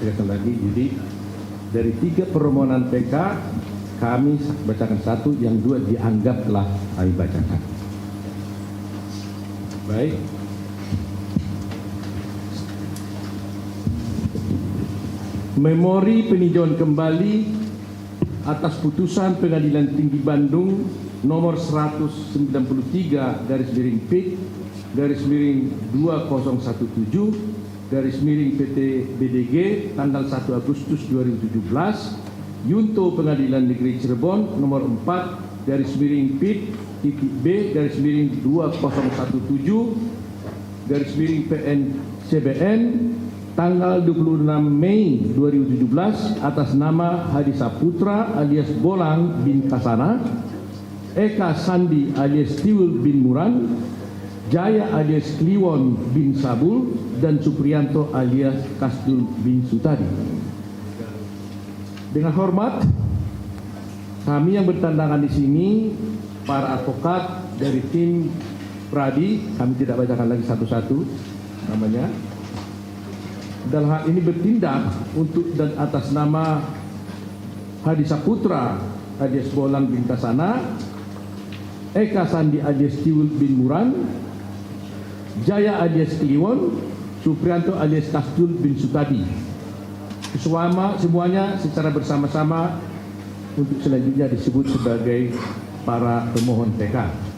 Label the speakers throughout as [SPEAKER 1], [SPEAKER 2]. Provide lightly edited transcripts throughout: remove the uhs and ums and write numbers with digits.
[SPEAKER 1] Sekali lagi, jadi dari 3 permohonan PK kami bacakan 1, yang 2 dianggap telah kami bacakan. Baik. Memori peninjauan kembali atas putusan Pengadilan Tinggi Bandung nomor 190.3/2017/PT BDG tanggal 1 Agustus 2017, Yunto Pengadilan Negeri Cirebon nomor 4/PIT-B/2017/PN tanggal 26 Mei 2017 atas nama Hadi Saputra alias Bolang bin Kasana, Eka Sandi alias Tiwul bin Muran, Jaya alias Kliwon bin Sabul, dan Supriyanto alias Kasdul bin Sutadi. Dengan hormat, kami yang bertandangan di sini, para advokat dari tim Pradi, kami tidak bacakan lagi satu-satu namanya, dalam hal ini bertindak untuk dan atas nama Hadi Saputra alias Bolang bin Kasana, Eka Sandi alias Tiwul bin Muran, Jaya alias Kliwon, Supriyanto alias Kasdul bin Sutadi. Semuanya secara bersama-sama untuk selanjutnya disebut sebagai para pemohon PK.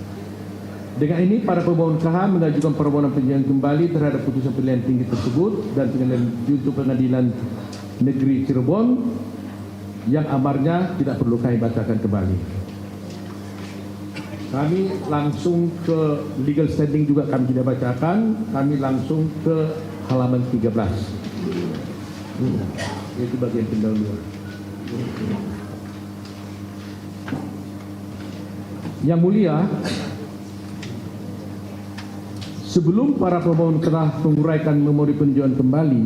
[SPEAKER 1] Dengan ini, para pemohon KH mengajukan permohonan peninjauan kembali terhadap putusan pengadilan tinggi tersebut dan Pengadilan Negeri Cirebon yang amarnya tidak perlu kami bacakan kembali. Kami langsung ke legal standing juga kami tidak bacakan, kami langsung ke halaman 13. Itu bagian pendahuluan. Yang mulia, sebelum para pemohon telah menguraikan memori peninjauan kembali,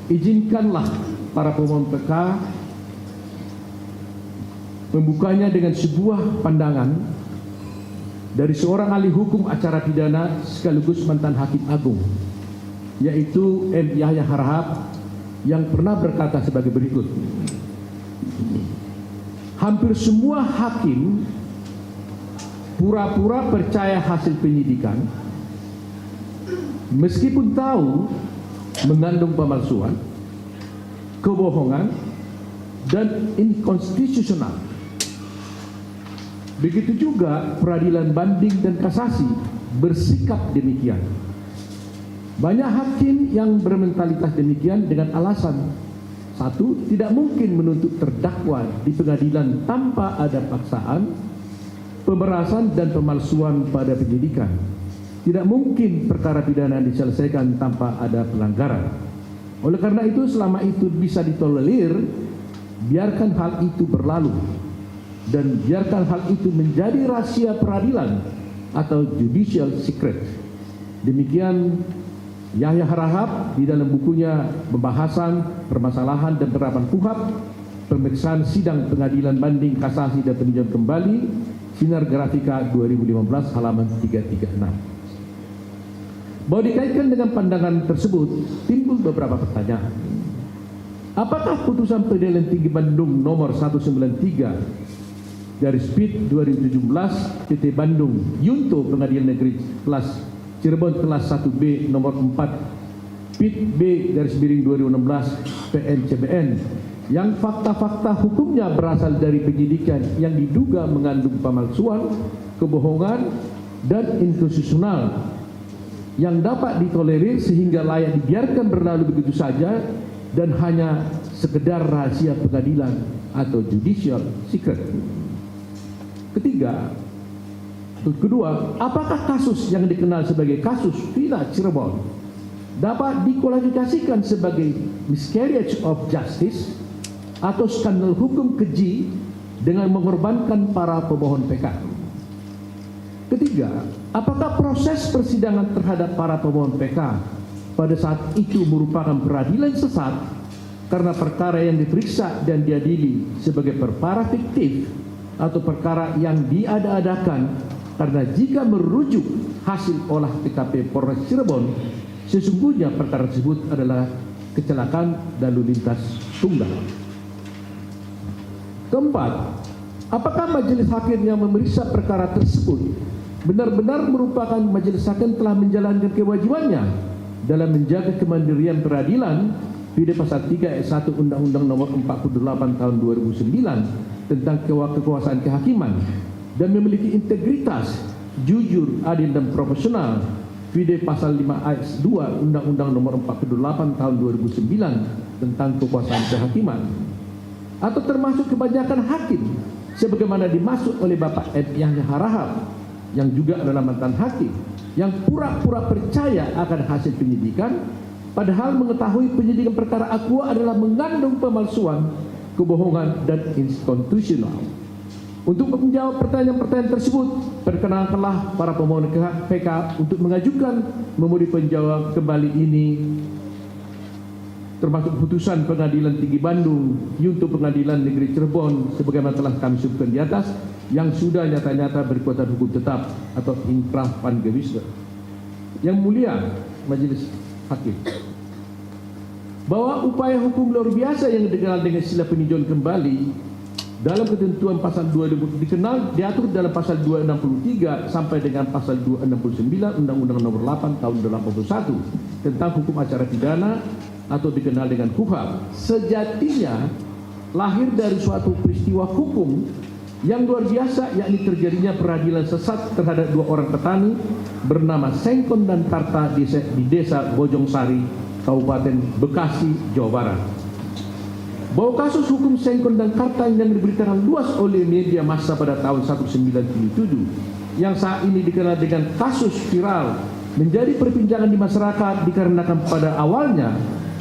[SPEAKER 1] izinkanlah para pemohon PK membukanya dengan sebuah pandangan dari seorang ahli hukum acara pidana sekaligus mantan hakim agung, yaitu M. Yahya Harahap, yang pernah berkata sebagai berikut: hampir semua hakim pura-pura percaya hasil penyidikan meskipun tahu mengandung pemalsuan, kebohongan, dan inkonstitusional. Begitu juga peradilan banding dan kasasi bersikap demikian. Banyak hakim yang bermentalitas demikian dengan alasan: 1. Tidak mungkin menuntut terdakwa di pengadilan tanpa ada paksaan, pemerasan, dan pemalsuan pada penyidikan. Tidak mungkin perkara pidana diselesaikan tanpa ada pelanggaran. Oleh karena itu, selama itu bisa ditolerir, biarkan hal itu berlalu dan biarkan hal itu menjadi rahasia peradilan atau judicial secret. Demikian Yahya Harahap di dalam bukunya Pembahasan Permasalahan dan Penerapan KUHP, Pemeriksaan Sidang Pengadilan Banding Kasasi dan Peninjauan Kembali, Sinar Grafika 2015 halaman 336. Bahwa dikaitkan dengan pandangan tersebut, timbul beberapa pertanyaan. Apakah putusan Pengadilan Tinggi Bandung nomor 193/PIT-2017 PT Bandung Yunto Pengadilan Negeri kelas Cirebon kelas 1B nomor 4 PIT-B/2016 PN-CBN yang fakta-fakta hukumnya berasal dari penyidikan yang diduga mengandung pemalsuan, kebohongan, dan inkonstitusional yang dapat ditolerir sehingga layak dibiarkan berlalu begitu saja dan hanya sekedar rahasia pengadilan atau judicial secret. Kedua, apakah kasus yang dikenal sebagai kasus Villa Cirebon dapat dikualifikasikan sebagai miscarriage of justice atau skandal hukum keji dengan mengorbankan para pemohon PK? Ketiga, apakah proses persidangan terhadap para pemohon PK pada saat itu merupakan peradilan sesat karena perkara yang diperiksa dan diadili sebagai perkara fiktif atau perkara yang diada-adakan? Karena jika merujuk hasil olah TKP Polres Cirebon, sesungguhnya perkara tersebut adalah kecelakaan lalu lintas tunggal. Keempat, apakah majelis hakim yang memeriksa perkara tersebut benar-benar merupakan majelis hakim telah menjalankan kewajibannya dalam menjaga kemandirian peradilan PID pasal 3 ayat 1 Undang-Undang Nomor 48 Tahun 2009 tentang kekuasaan kehakiman dan memiliki integritas, jujur, adil dan profesional PID pasal 5 ayat 2 Undang-Undang Nomor 48 Tahun 2009 tentang kekuasaan kehakiman, atau termasuk kebanyakan hakim sebagaimana dimaksud oleh Bapak M. Yahya Harahap yang juga adalah mantan hakim yang pura-pura percaya akan hasil penyidikan padahal mengetahui penyidikan perkara aqua adalah mengandung pemalsuan, kebohongan dan inkonstitusional. Untuk menjawab pertanyaan-pertanyaan tersebut, perkenankanlah para pemohon PK untuk mengajukan memori penjawab kembali ini, termasuk putusan Pengadilan Tinggi Bandung untuk Pengadilan Negeri Cirebon sebagaimana telah kami sebutkan di atas, yang sudah nyata-nyata berkekuatan hukum tetap atau inkrah pangewisda. Yang mulia majelis hakim, bahwa upaya hukum luar biasa yang dikenal dengan istilah peninjauan kembali dalam ketentuan pasal 2 dikenal diatur dalam pasal 263 sampai dengan pasal 269 Undang-Undang Nomor 8 Tahun 81 tentang hukum acara pidana atau dikenal dengan KUHP, sejatinya lahir dari suatu peristiwa hukum yang luar biasa, yakni terjadinya peradilan sesat terhadap dua orang petani bernama Sengkon dan Tarta di desa Bojongsari, Kabupaten Bekasi, Jawa Barat. Bahwa kasus hukum Sengkon dan Tarta yang diberitakan luas oleh media massa pada tahun 1977 yang saat ini dikenal dengan kasus viral menjadi perbincangan di masyarakat dikarenakan pada awalnya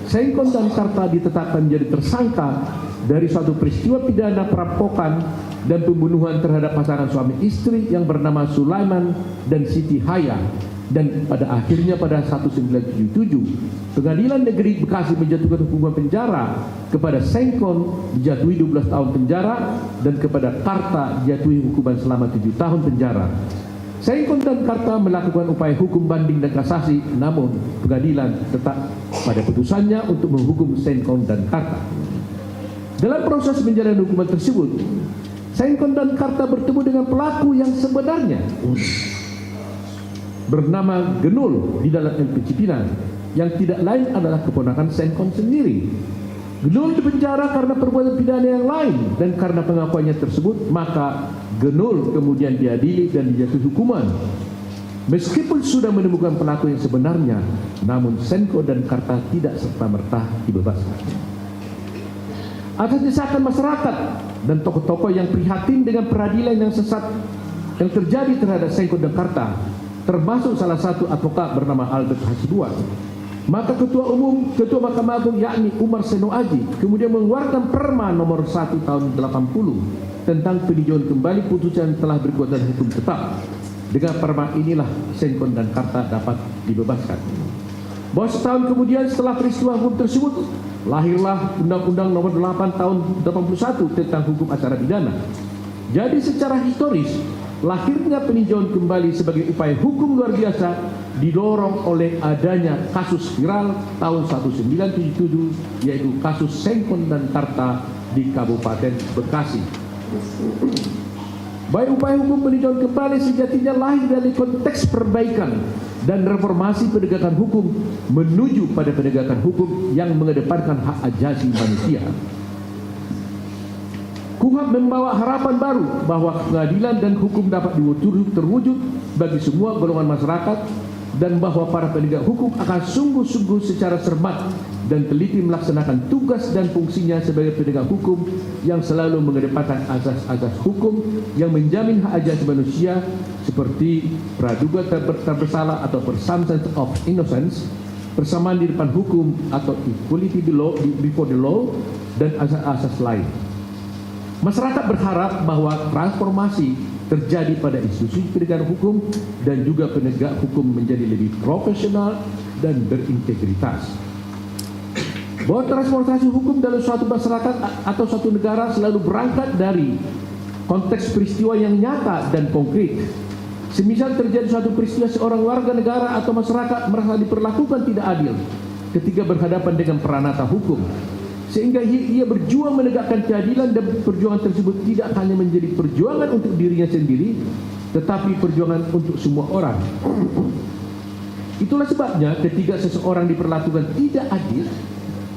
[SPEAKER 1] Sengkon dan Tarta ditetapkan menjadi tersangka dari suatu peristiwa pidana perampokan dan pembunuhan terhadap pasangan suami istri yang bernama Sulaiman dan Siti Haya, dan pada akhirnya pada 1977 Pengadilan Negeri Bekasi menjatuhkan hukuman penjara kepada Sengkon dijatuhi 12 tahun penjara dan kepada Tarta dijatuhi hukuman selama 7 tahun penjara. Sengkon dan Tarta melakukan upaya hukum banding dan kasasi, namun pengadilan tetap pada putusannya untuk menghukum Sengkon dan Tarta. Dalam proses menjalani hukuman tersebut, Sengkon dan Tarta bertemu dengan pelaku yang sebenarnya bernama Genul di dalam LP Cipinang, yang tidak lain adalah keponakan Sengkon sendiri. Genul dipenjara karena perbuatan pidana yang lain, dan karena pengakuannya tersebut maka Genul kemudian diadili dan dijatuhi hukuman. Meskipun sudah menemukan pelaku yang sebenarnya, namun Sengkon dan Tarta tidak serta-merta dibebaskan. Atas desakan masyarakat dan tokoh-tokoh yang prihatin dengan peradilan yang sesat yang terjadi terhadap Sengkon dan Tarta, termasuk salah satu advokat bernama Albert Hasibuan, maka Ketua Mahkamah Agung yakni Umar Seno Aji kemudian mengeluarkan Perma nomor 1 tahun 80 tentang peninjauan kembali putusan telah berkekuatan hukum tetap. Dengan Perma inilah Sengkon dan Tarta dapat dibebaskan. Bahwa setahun kemudian setelah peristiwa hukum tersebut, lahirlah Undang-Undang Nomor 8 Tahun 81 tentang hukum acara pidana. Jadi secara historis, lahirnya peninjauan kembali sebagai upaya hukum luar biasa didorong oleh adanya kasus viral tahun 1977, yaitu kasus Sengkon dan Tarta di Kabupaten Bekasi. Baik upaya hukum peninjauan kembali sejatinya lahir dari konteks perbaikan dan reformasi penegakan hukum menuju pada penegakan hukum yang mengedepankan hak asasi manusia. KUHP membawa harapan baru bahwa pengadilan dan hukum dapat terwujud bagi semua golongan masyarakat, dan bahwa para penegak hukum akan sungguh-sungguh secara cermat dan teliti melaksanakan tugas dan fungsinya sebagai penegak hukum yang selalu mengedepankan asas-asas hukum yang menjamin hak asasi manusia seperti praduga tak bersalah atau presumption of innocence, persamaan di depan hukum atau equality before the law, dan asas-asas lain. Masyarakat berharap bahwa transformasi terjadi pada institusi penegakan hukum dan juga penegak hukum menjadi lebih profesional dan berintegritas. Bahwa transformasi hukum dalam suatu masyarakat atau suatu negara selalu berangkat dari konteks peristiwa yang nyata dan konkret. Semisal terjadi suatu peristiwa seorang warga negara atau masyarakat merasa diperlakukan tidak adil, ketika berhadapan dengan peranata hukum, sehingga ia berjuang menegakkan keadilan, dan perjuangan tersebut tidak hanya menjadi perjuangan untuk dirinya sendiri, tetapi perjuangan untuk semua orang. Itulah sebabnya ketika seseorang diperlakukan tidak adil,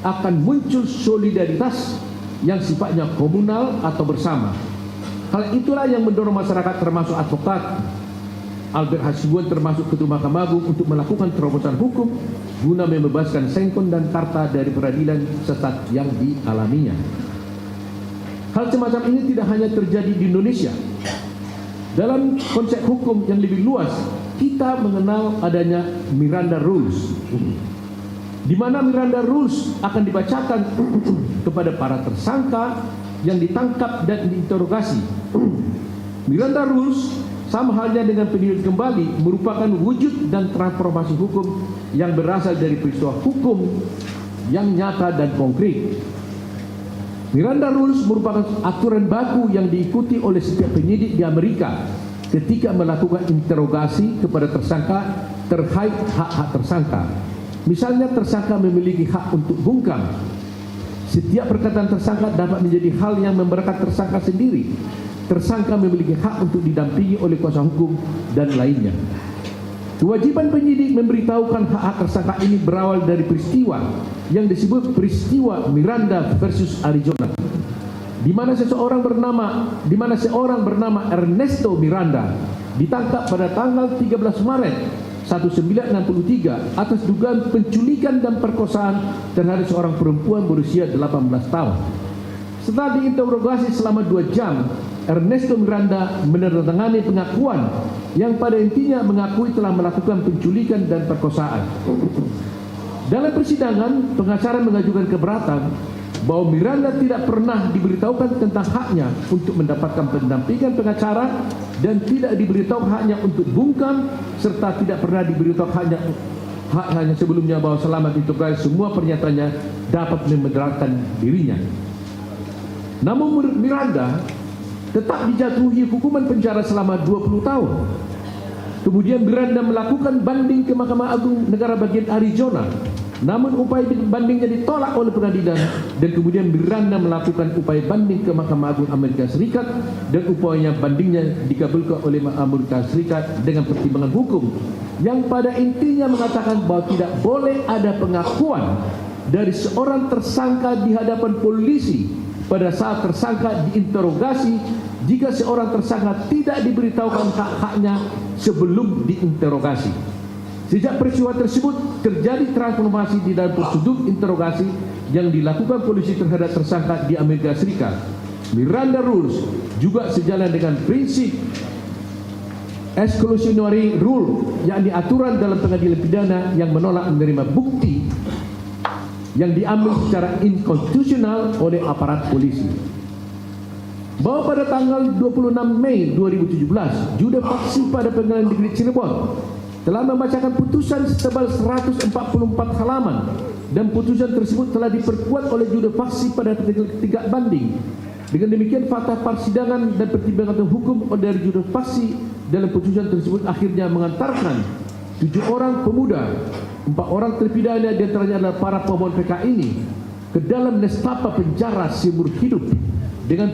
[SPEAKER 1] akan muncul solidaritas yang sifatnya komunal atau bersama. Hal itulah yang mendorong masyarakat termasuk advokat Albert Hasibuan termasuk Ketua Mahkamah Agung untuk melakukan terobosan hukum guna membebaskan Sengkon dan Karta dari peradilan sesat yang dialaminya. Hal semacam ini tidak hanya terjadi di Indonesia. Dalam konsep hukum yang lebih luas, kita mengenal adanya Miranda Rules, di mana Miranda Rules akan dibacakan kepada para tersangka yang ditangkap dan diinterogasi. Miranda Rules sama halnya dengan penyelidikan kembali merupakan wujud dan transformasi hukum yang berasal dari peristiwa hukum yang nyata dan konkret. Miranda Rules merupakan aturan baku yang diikuti oleh setiap penyidik di Amerika ketika melakukan interogasi kepada tersangka terkait hak-hak tersangka. Misalnya, tersangka memiliki hak untuk bungkam. Setiap perkataan tersangka dapat menjadi hal yang memberatkan tersangka sendiri. Tersangka memiliki hak untuk didampingi oleh kuasa hukum dan lainnya. Kewajiban penyidik memberitahukan hak-hak tersangka ini berawal dari peristiwa yang disebut peristiwa Miranda versus Arizona, di mana seorang bernama Ernesto Miranda ditangkap pada tanggal 13 Maret 1963 atas dugaan penculikan dan perkosaan terhadap seorang perempuan berusia 18 tahun. Setelah diinterogasi selama 2 jam, Ernesto Miranda menandatangani pengakuan yang pada intinya mengakui telah melakukan penculikan dan perkosaan. Dalam persidangan, pengacara mengajukan keberatan bahwa Miranda tidak pernah diberitahukan tentang haknya untuk mendapatkan pendampingan pengacara dan tidak diberitahu haknya untuk bungkam, serta tidak pernah diberitahu haknya sebelumnya bahwa selama diinterogasi semua pernyataannya dapat memudaratkan dirinya. Namun Miranda tetap dijatuhi hukuman penjara selama 20 tahun. Kemudian Miranda melakukan banding ke Mahkamah Agung Negara Bagian Arizona. Namun upaya bandingnya ditolak oleh pengadilan, dan kemudian Miranda melakukan upaya banding ke Mahkamah Agung Amerika Serikat, dan upaya bandingnya dikabulkan oleh Amerika Serikat dengan pertimbangan hukum yang pada intinya mengatakan bahwa tidak boleh ada pengakuan dari seorang tersangka di hadapan polisi pada saat tersangka diinterogasi jika seorang tersangka tidak diberitahukan hak-haknya sebelum diinterogasi. Sejak peristiwa tersebut terjadi transformasi di dalam prosedur interogasi yang dilakukan polisi terhadap tersangka di Amerika Serikat. Miranda Rules juga sejalan dengan prinsip exclusionary rule, yakni aturan dalam pengadilan pidana yang menolak menerima bukti yang diambil secara inkonstitusional oleh aparat polisi. Bahwa pada tanggal 26 Mei 2017, Juda Paksi pada Pengadilan Negeri Cirebon telah membacakan putusan setebal 144 halaman, dan putusan tersebut telah diperkuat oleh Juda Paksi pada tingkat banding. Dengan demikian, fakta persidangan dan pertimbangan hukum dari Juda Paksi dalam putusan tersebut akhirnya mengantarkan 7 orang pemuda, 4 orang terpidana di antaranya adalah para pemohon PK ini, ke dalam nestapa penjara seumur hidup dengan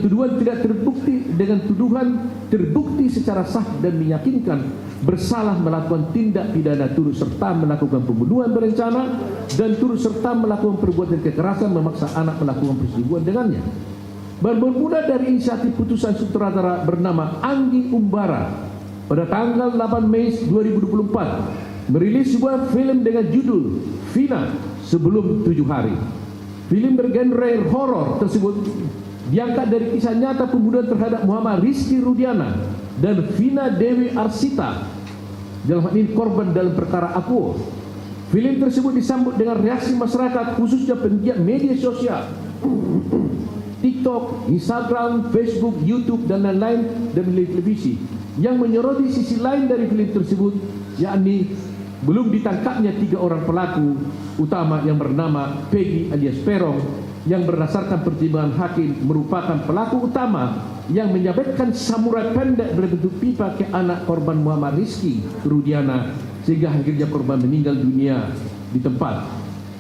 [SPEAKER 1] tuduhan terbukti secara sah dan meyakinkan bersalah melakukan tindak pidana turut serta melakukan pembunuhan berencana dan turut serta melakukan perbuatan kekerasan memaksa anak melakukan perselingkuhan dengannya. Bermula dari inisiatif putusan sutradara bernama Anggi Umbara pada tanggal 8 Mei 2024 merilis sebuah film dengan judul Vina Sebelum 7 Hari. Film bergenre horor tersebut diangkat dari kisah nyata pembunuhan terhadap Muhammad Rizky Rudiana dan Vina Dewi Arsita, dalam hal ini korban dalam perkara Akuo. Film tersebut disambut dengan reaksi masyarakat, khususnya penggiat media sosial, TikTok, Instagram, Facebook, YouTube dan lain-lain, dan media televisi, yang menyoroti sisi lain dari film tersebut, yakni belum ditangkapnya 3 orang pelaku utama yang bernama Peggy alias Perong, yang berdasarkan pertimbangan hakim merupakan pelaku utama yang menyabetkan samurai pendek berbentuk pipa ke anak korban Muhammad Rizky Rudiana, sehingga akhirnya korban meninggal dunia di tempat.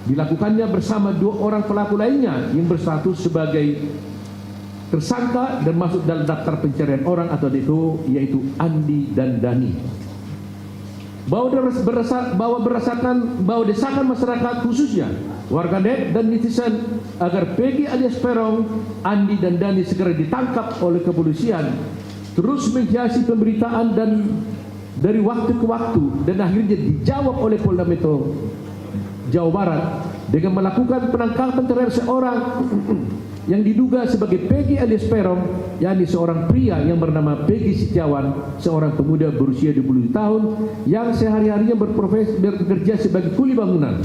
[SPEAKER 1] dilakukannya bersama 2 orang pelaku lainnya yang berstatus sebagai tersangka dan masuk dalam daftar pencarian orang atau DPO, yaitu Andi dan Dani. Bahwa desakan masyarakat khususnya warganet dan netizen agar Peggy alias Peron, Andi dan Dani segera ditangkap oleh kepolisian terus menghiasi pemberitaan dan dari waktu ke waktu, dan akhirnya dijawab oleh Polda Metro Jawa Barat dengan melakukan penangkapan terhadap seorang yang diduga sebagai Peggy alias Peron, yakni seorang pria yang bernama Peggy Setiawan, seorang pemuda berusia 20 tahun yang sehari-harinya bekerja sebagai kuli bangunan.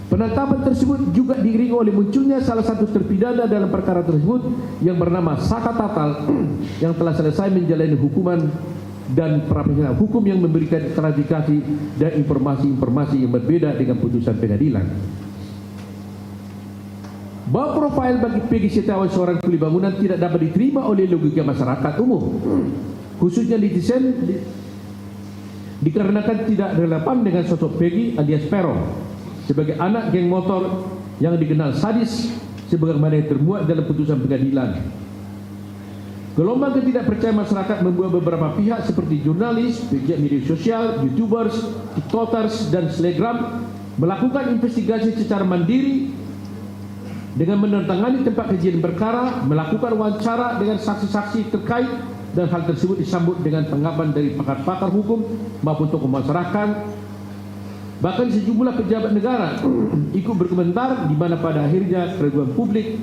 [SPEAKER 1] Penangkapan tersebut juga diiringi oleh munculnya salah satu terpidana dalam perkara tersebut yang bernama Saka Tatal yang telah selesai menjalani hukuman dan profesional hukum yang memberikan klarifikasi dan informasi-informasi yang berbeda dengan putusan pengadilan. Bahwa profil bagi Peggy Setiawan seorang kuli bangunan tidak dapat diterima oleh logika masyarakat umum, khususnya netizen, dikarenakan tidak relevan dengan sosok Peggy alias Peron sebagai anak geng motor yang dikenal sadis sebagaimana yang termuat dalam putusan pengadilan. Gelombang ketidakpercayaan masyarakat membuat beberapa pihak seperti jurnalis, pegiat media sosial, YouTubers, TikTokers, dan Telegram melakukan investigasi secara mandiri dengan menandatangani tempat kejadian perkara, melakukan wawancara dengan saksi-saksi terkait, dan hal tersebut disambut dengan tanggapan dari pakar-pakar hukum maupun tokoh masyarakat. Bahkan sejumlah pejabat negara ikut berkomentar, di mana pada akhirnya keraguan publik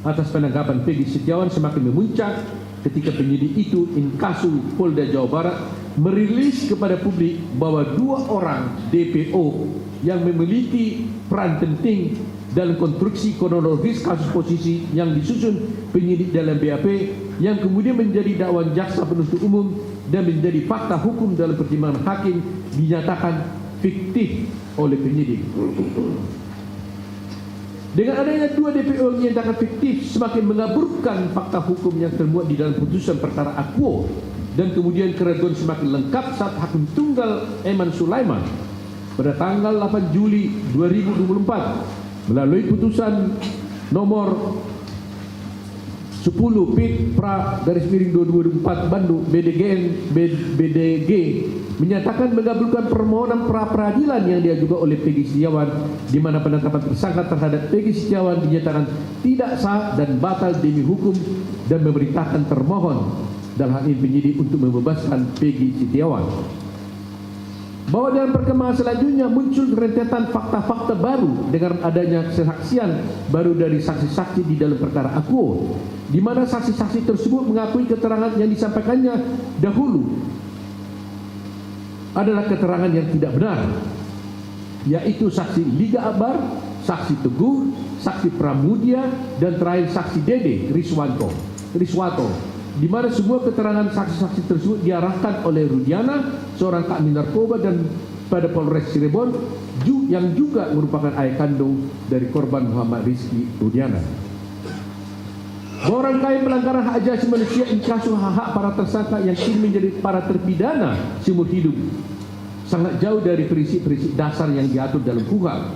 [SPEAKER 1] atas penangkapan Peggy Setiawan semakin memuncak ketika penyidik itu Inkasu Polda Jawa Barat merilis kepada publik bahwa 2 orang DPO yang memiliki peran penting dalam konstruksi kronologis kasus posisi yang disusun penyidik dalam BAP yang kemudian menjadi dakwaan jaksa penuntut umum dan menjadi fakta hukum dalam pertimbangan hakim dinyatakan fiktif oleh penyidik. Dengan adanya 2 DPO yang dinyatakan fiktif semakin mengaburkan fakta hukum yang termuat di dalam putusan perkara akuo, dan kemudian keraguan semakin lengkap saat Hakim Tunggal Eman Sulaiman pada tanggal 8 Juli 2024 melalui putusan nomor 10 Pit Pra _ 2024 Bandung BDG menyatakan mengabulkan permohonan pra peradilan yang diajukan oleh Peggy Setiawan, di mana penetapan tersangka terhadap Peggy Setiawan dinyatakan tidak sah dan batal demi hukum, dan memerintahkan termohon dalam hal ini penyidik untuk membebaskan Peggy Setiawan. Bahwa dalam perkembangan selanjutnya muncul rentetan fakta-fakta baru dengan adanya kesaksian baru dari saksi-saksi di dalam perkara akuo, di mana saksi-saksi tersebut mengakui keterangan yang disampaikannya dahulu adalah keterangan yang tidak benar, yaitu saksi Liga Akbar, saksi Teguh, saksi Pramudia, dan terakhir saksi Dede Riswanto, di mana semua keterangan saksi-saksi tersebut diarahkan oleh Rudiana, seorang kakmil narkoba dan pada Polres Cirebon, yang juga merupakan ayah kandung dari korban Muhammad Rizky Rudiana. Bahwa rangkaian pelanggaran hak asasi manusia inkasu hak-hak para tersangka yang kini menjadi para terpidana seumur hidup sangat jauh dari prinsip-prinsip dasar yang diatur dalam KUHP.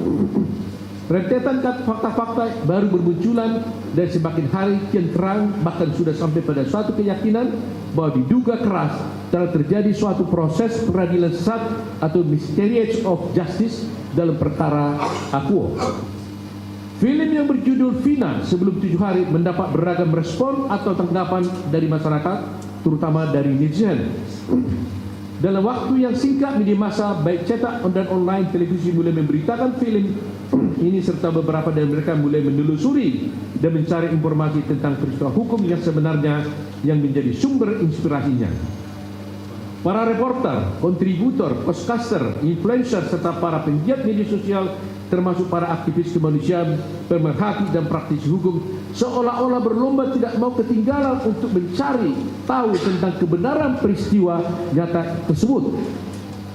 [SPEAKER 1] Rentetan fakta-fakta baru bermunculan dan semakin hari kian terang, bahkan sudah sampai pada suatu keyakinan bahwa diduga keras telah terjadi suatu proses peradilan sesat atau miscarriage of justice dalam perkara akuo. Film yang berjudul Vina sebelum 7 hari mendapat beragam respon atau tanggapan dari masyarakat, terutama dari netizen. Dalam waktu yang singkat, media massa baik cetak dan online televisi mulai memberitakan film ini, serta beberapa dari mereka mulai menelusuri dan mencari informasi tentang peristiwa hukum yang sebenarnya yang menjadi sumber inspirasinya. Para reporter, kontributor, podcaster, influencer, serta para penggiat media sosial termasuk para aktivis kemanusiaan, pemerhati dan praktisi hukum seolah-olah berlomba tidak mau ketinggalan untuk mencari tahu tentang kebenaran peristiwa nyata tersebut.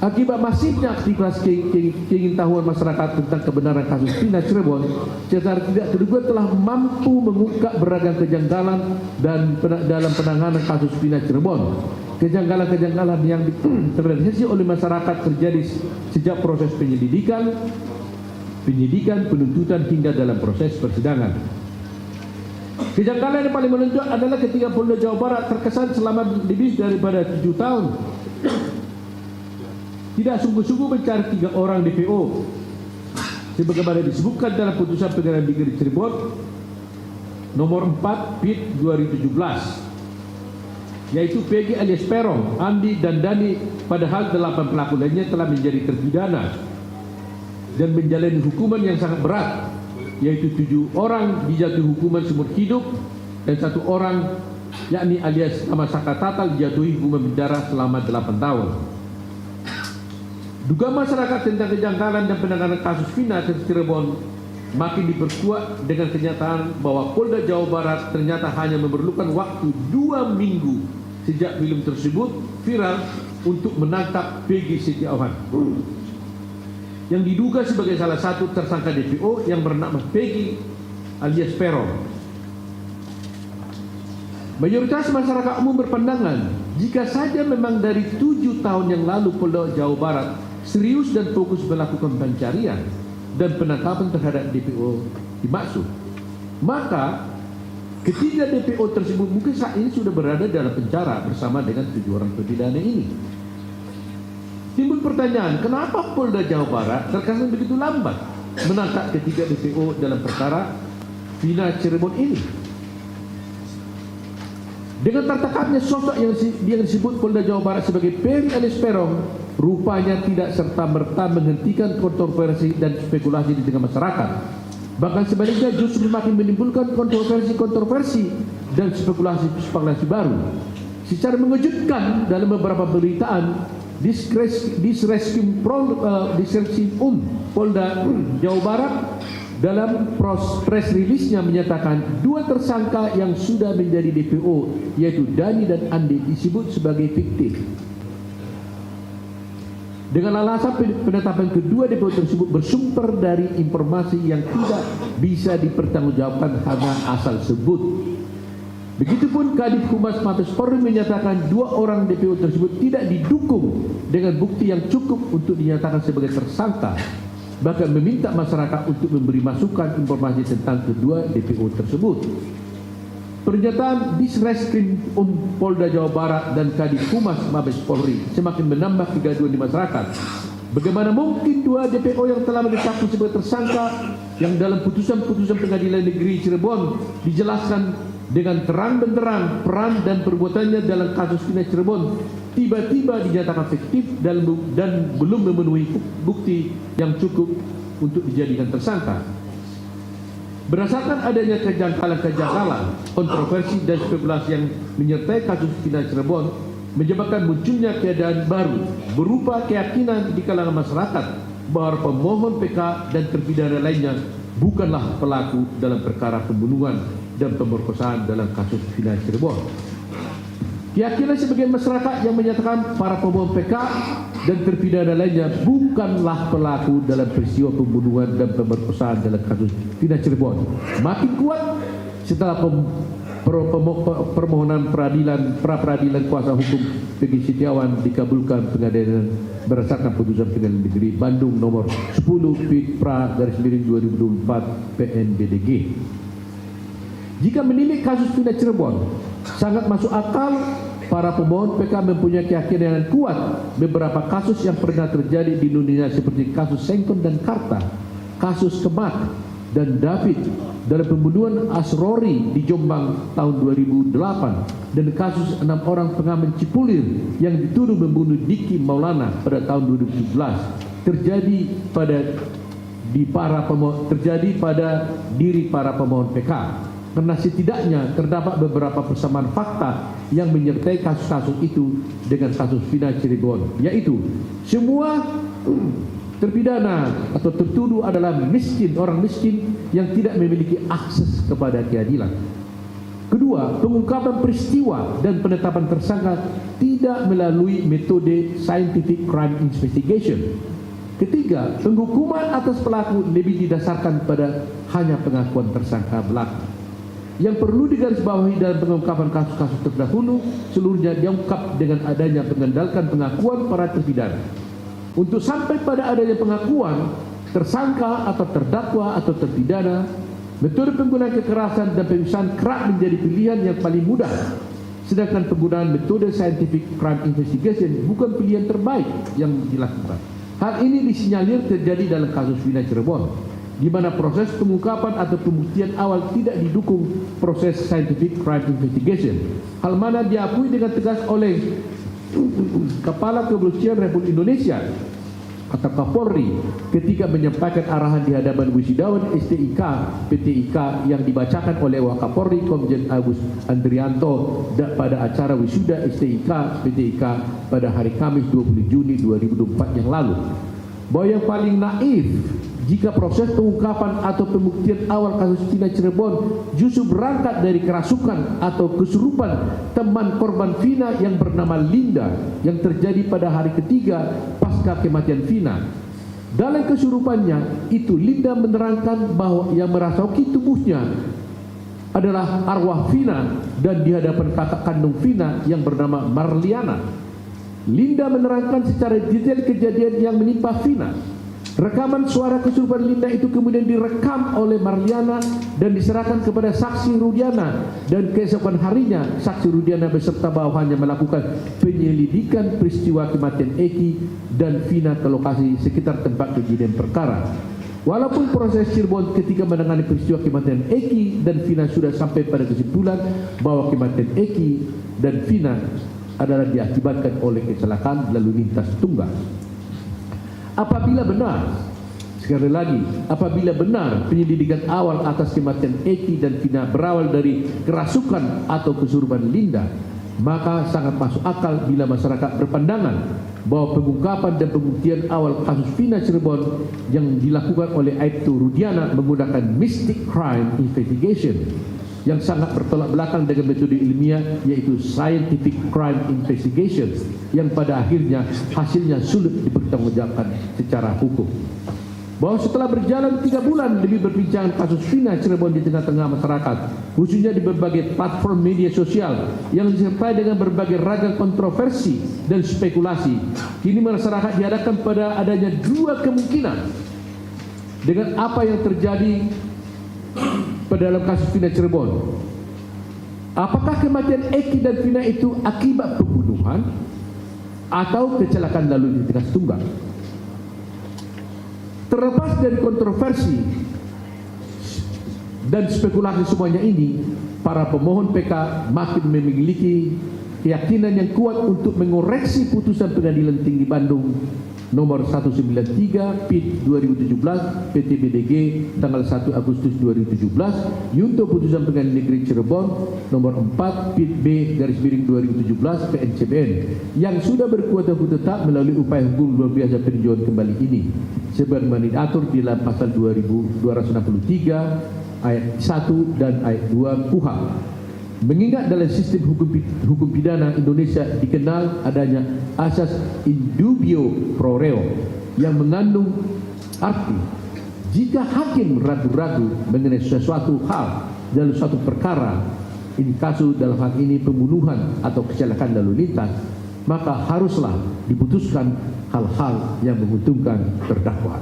[SPEAKER 1] Akibat masifnya aktivitas keingintahuan masyarakat tentang kebenaran kasus Vina Cirebon, secara tidak terduga telah mampu mengungkap beragam kejanggalan dan dalam penanganan kasus Vina Cirebon. Kejanggalan-kejanggalan yang terrealisasi oleh masyarakat terjadi sejak proses penyelidikan, penyidikan, penuntutan hingga dalam proses persidangan. Kejanggalan yang paling menonjol adalah ketika Polda Jawa Barat terkesan selama lebih daripada 7 tahun tidak sungguh-sungguh mencari 3 orang DPO sebagaimana disebutkan dalam putusan Pengadilan Negeri Cirebon nomor 4 PIT 2017, yaitu Peggy alias Peron, Andi dan Dani, padahal 8 pelaku lainnya telah menjadi terpidana dan menjalani hukuman yang sangat berat, yaitu 7 orang dijatuhi hukuman seumur hidup dan 1 orang yakni alias Amasaka Tatal dijatuhi hukuman penjara selama 8 tahun. Dugaan masyarakat tentang kejanggalan dan penanganan kasus Vina ke Cirebon makin diperkuat dengan kenyataan bahwa Polda Jawa Barat ternyata hanya memerlukan waktu 2 minggu sejak film tersebut viral untuk menangkap Peggy Setiawan yang diduga sebagai salah satu tersangka DPO yang bernama Peggy alias Peron. Mayoritas masyarakat umum berpandangan jika saja memang dari 7 tahun yang lalu Polda Jawa Barat serius dan fokus melakukan pencarian dan penangkapan terhadap DPO dimaksud, maka ketiga DPO tersebut mungkin saat ini sudah berada dalam penjara bersama dengan 7 orang terpidana ini. Timbul pertanyaan, kenapa Polda Jawa Barat terkesan begitu lambat menangkap ketiga DPO dalam perkara Vina Cirebon ini? Dengan tertangkapnya sosok yang disebut Polda Jawa Barat sebagai Peggy alias Peron, rupanya tidak serta-merta menghentikan kontroversi dan spekulasi di tengah masyarakat. Bahkan sebaliknya justru makin menimbulkan kontroversi dan spekulasi baru. Secara mengejutkan dalam beberapa beritaan, Disreskrim Polda Jawa Barat dalam press release-nya menyatakan 2 tersangka yang sudah menjadi DPO yaitu Dani dan Andi disebut sebagai fiktif. Dengan alasan penetapan kedua DPO tersebut bersumber dari informasi yang tidak bisa dipertanggungjawabkan hanya asal sebut. Begitupun Kadif Humas Mabes Polri menyatakan 2 orang DPO tersebut tidak didukung dengan bukti yang cukup untuk dinyatakan sebagai tersangka, bahkan meminta masyarakat untuk memberi masukan informasi tentang kedua DPO tersebut. Pernyataan Disreskrim Polda Jawa Barat dan Kadif Humas Mabes Polri semakin menambah kegaduhan di masyarakat. Bagaimana mungkin 2 DPO yang telah ditetapkan sebagai tersangka yang dalam putusan-putusan Pengadilan Negeri Cirebon dijelaskan dengan terang benderang peran dan perbuatannya dalam kasus Vina Cirebon tiba-tiba dinyatakan fiktif dan belum memenuhi bukti yang cukup untuk dijadikan tersangka. Berdasarkan adanya kejanggalan, kontroversi dan spekulasi yang menyertai kasus Vina Cirebon menyebabkan munculnya keadaan baru berupa keyakinan di kalangan masyarakat bahwa pemohon PK dan terpidana lainnya bukanlah pelaku dalam perkara pembunuhan dan pemerkosaan dalam kasus Vina Cirebon. Keyakinan sebagian masyarakat yang menyatakan para pemohon PK dan terpidana lainnya bukanlah pelaku dalam peristiwa pembunuhan dan pemerkosaan dalam kasus Vina Cirebon makin kuat setelah permohonan pra-peradilan kuasa hukum Peggy Setiawan dikabulkan pengadilan berdasarkan putusan Pengadilan Negeri Bandung nomor 10 PIT pra/2024 PNBDG. Jika menilik kasus Vina Cirebon, sangat masuk akal para pemohon PK mempunyai keyakinan yang kuat beberapa kasus yang pernah terjadi di Indonesia seperti kasus Sengkon dan Karta, kasus Kemat dan David dalam pembunuhan Asrori di Jombang tahun 2008 dan kasus 6 orang pengamen Cipulir yang dituduh membunuh Diki Maulana pada tahun 2017 terjadi pada diri para pemohon PK. Karena setidaknya terdapat beberapa persamaan fakta yang menyertai kasus-kasus itu dengan kasus Vina Cirebon, yaitu semua terpidana atau tertuduh adalah orang miskin yang tidak memiliki akses kepada keadilan. Kedua, pengungkapan peristiwa dan penetapan tersangka tidak melalui metode scientific crime investigation. Ketiga, penghukuman atas pelaku lebih didasarkan pada hanya pengakuan tersangka belaka. Yang perlu digarisbawahi dalam pengungkapan kasus-kasus terdahulu seluruhnya diungkap dengan adanya mengandalkan pengakuan para terpidana. Untuk sampai pada adanya pengakuan, tersangka atau terdakwa atau terpidana, metode penggunaan kekerasan dan pemisahan kerap menjadi pilihan yang paling mudah, sedangkan penggunaan metode scientific crime investigation bukan pilihan terbaik yang dilakukan. Hal ini disinyalir terjadi dalam kasus Vina Cirebon, di mana proses pengungkapan atau pembuktian awal tidak didukung proses scientific crime investigation. Hal mana diakui dengan tegas oleh Kepala Kepolisian Republik Indonesia atau Kapolri ketika menyampaikan arahan di hadapan wisudawan STIK PTIK yang dibacakan oleh Wakapolri Komjen Agus Andrianto pada acara wisuda STIK PTIK pada hari Kamis 20 Juni 2024 yang lalu, bahwa yang paling naif jika proses pengungkapan atau pembuktian awal kasus Vina Cirebon justru berangkat dari kerasukan atau kesurupan teman korban Vina yang bernama Linda yang terjadi pada hari ketiga pasca kematian Vina. Dalam kesurupannya itu, Linda menerangkan bahwa yang merasuki tubuhnya adalah arwah Vina dan di hadapan kakak kandung Vina yang bernama Marliana. Linda menerangkan secara detail kejadian yang menimpa Vina. Rekaman suara kesurupan Linda itu kemudian direkam oleh Marliana dan diserahkan kepada saksi Rudiana, dan keesokan harinya saksi Rudiana beserta bawahannya melakukan penyelidikan peristiwa kematian Eki dan Vina ke lokasi sekitar tempat kejadian perkara. Walaupun proses Cirebon ketika menangani peristiwa kematian Eki dan Vina sudah sampai pada kesimpulan bahwa kematian Eki dan Vina adalah diakibatkan oleh kecelakaan lalu lintas tunggal. Apabila benar, sekali lagi, apabila benar penyelidikan awal atas kematian Eki dan Vina berawal dari kerasukan atau kesurupan Linda, maka sangat masuk akal bila masyarakat berpandangan bahwa pengungkapan dan pembuktian awal kasus Vina Cirebon yang dilakukan oleh Aibtu Rudiana menggunakan mystic crime investigation yang sangat bertolak belakang dengan metode ilmiah, yaitu scientific crime investigation, yang pada akhirnya hasilnya sulit dipertanggungjawabkan secara hukum. Bahwa setelah berjalan 3 bulan lebih berbincangan kasus Vina Cirebon di tengah-tengah masyarakat, khususnya di berbagai platform media sosial yang disertai dengan berbagai ragam kontroversi dan spekulasi, kini masyarakat dihadapkan pada adanya 2 kemungkinan dengan apa yang terjadi pada dalam kasus Vina Cirebon. Apakah kematian Eki dan Vina itu akibat pembunuhan atau kecelakaan lalu lintas tunggal? Terlepas dari kontroversi dan spekulasi semuanya ini, para pemohon PK makin memiliki keyakinan yang kuat untuk mengoreksi putusan Pengadilan Tinggi Bandung nomor 193 PIT 2017 PTBDG tanggal 1 Agustus 2017 Yunto putusan Pengadilan Negeri Cirebon nomor 4 PIT B /2017 PNCBN yang sudah berkuasa hukum tetap melalui upaya hukum luar biasa peninjauan kembali ini sebagaimana diatur di dalam pasal 2263 ayat 1 dan ayat 2 KUHP. Mengingat dalam sistem hukum pidana Indonesia dikenal adanya asas in dubio pro reo yang mengandung arti jika hakim ragu-ragu mengenai sesuatu hal dalam suatu perkara, ini kasus dalam hal ini pembunuhan atau kecelakaan lalu lintas, maka haruslah diputuskan hal-hal yang menguntungkan terdakwa.